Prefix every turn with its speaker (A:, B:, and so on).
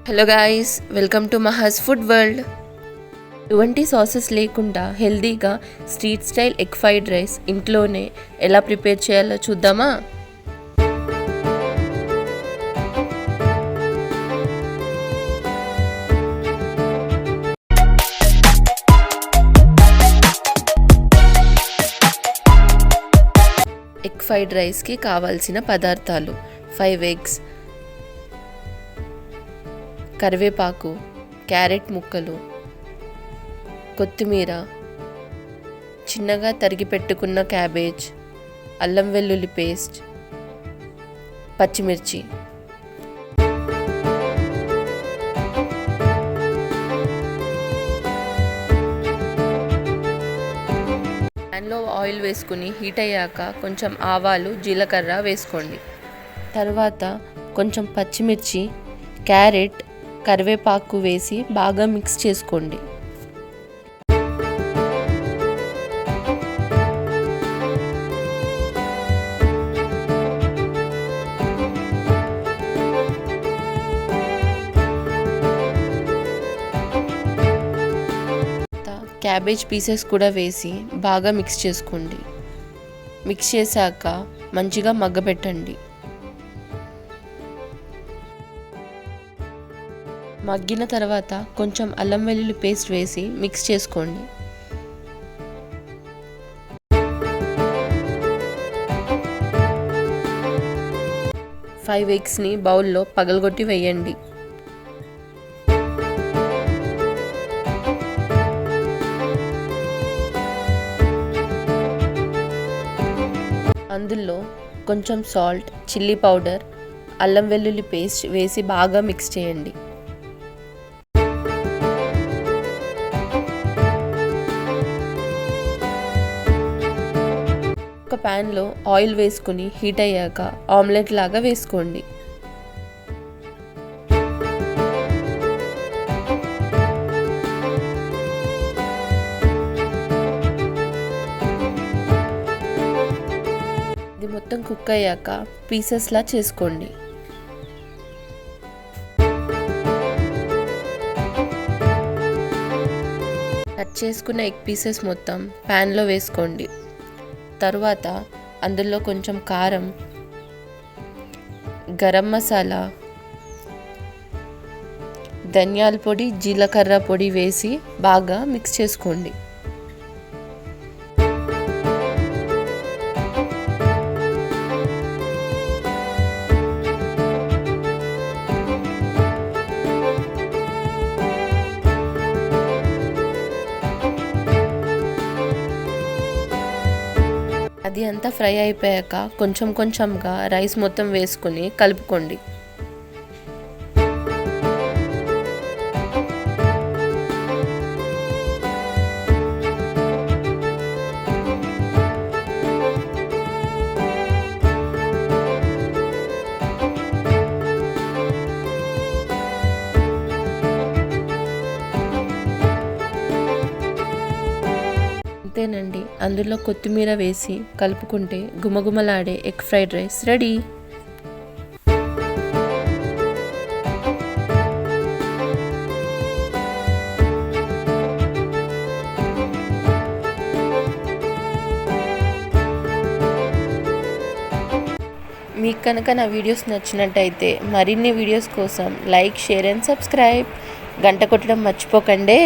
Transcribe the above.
A: Hello guys, welcome to Maha's food world. ఎటువంటి sauces లేకుండా హెల్దీగా street style egg fried rice ఇంట్లోనే ఎలా ప్రిపేర్ చేయాలో చూద్దామా? ఎగ్ ఫ్రైడ్ రైస్కి కావాల్సిన పదార్థాలు: 5 ఎగ్స్, కరివేపాకు, క్యారెట్ ముక్కలు, కొత్తిమీర, చిన్నగా తరిగి పెట్టుకున్న క్యాబేజ్, అల్లం వెల్లుల్లి పేస్ట్, పచ్చిమిర్చి. ప్యాన్లో ఆయిల్ వేసుకుని హీట్ అయ్యాక కొంచెం ఆవాలు, జీలకర్ర వేసుకోండి. తర్వాత కొంచెం పచ్చిమిర్చి, క్యారెట్, కరివేపాకు వేసి బాగా మిక్స్ చేసుకోండి. క్యాబేజ్ పీసెస్ కూడా వేసి బాగా మిక్స్ చేసుకోండి. మిక్స్ చేశాక మంచిగా మగ్గబెట్టండి. మగ్గిన తర్వాత కొంచెం అల్లం వెల్లుల్లి పేస్ట్ వేసి మిక్స్ చేసుకోండి. ఫైవ్ ఎగ్స్ని బౌల్లో పగలగొట్టి వేయండి. అందులో కొంచెం సాల్ట్, చిల్లీ పౌడర్, అల్లం వెల్లుల్లి పేస్ట్ వేసి బాగా మిక్స్ చేయండి. ఒక ప్యాన్లో ఆయిల్ వేసుకుని హీట్ అయ్యాక ఆమ్లెట్ లాగా వేసుకోండి. ఇది మొత్తం కుక్ అయ్యాక పీసెస్లా చేసుకోండి. కట్ చేసుకున్న ఎగ్ పీసెస్ మొత్తం ప్యాన్లో వేసుకోండి. తరువాత అందులో కొంచెం కారం, గరం మసాలా, ధనియాల పొడి, జీలకర్ర పొడి వేసి బాగా మిక్స్ చేసుకోండి. అది అంతా ఫ్రై అయిపోయాక కొంచెం కొంచెంగా రైస్ మొత్తం వేసుకుని కలుపుకోండి. అంతేనండి, అందులో కొత్తిమీర వేసి కలుపుకుంటే గుమగుమలాడే ఎగ్ ఫ్రైడ్ రైస్ రెడీ. మీకు కనుక నా వీడియోస్ నచ్చినట్టయితే మరిన్ని వీడియోస్ కోసం లైక్, షేర్ అండ్ సబ్స్క్రైబ్. గంట కొట్టడం మర్చిపోకండి.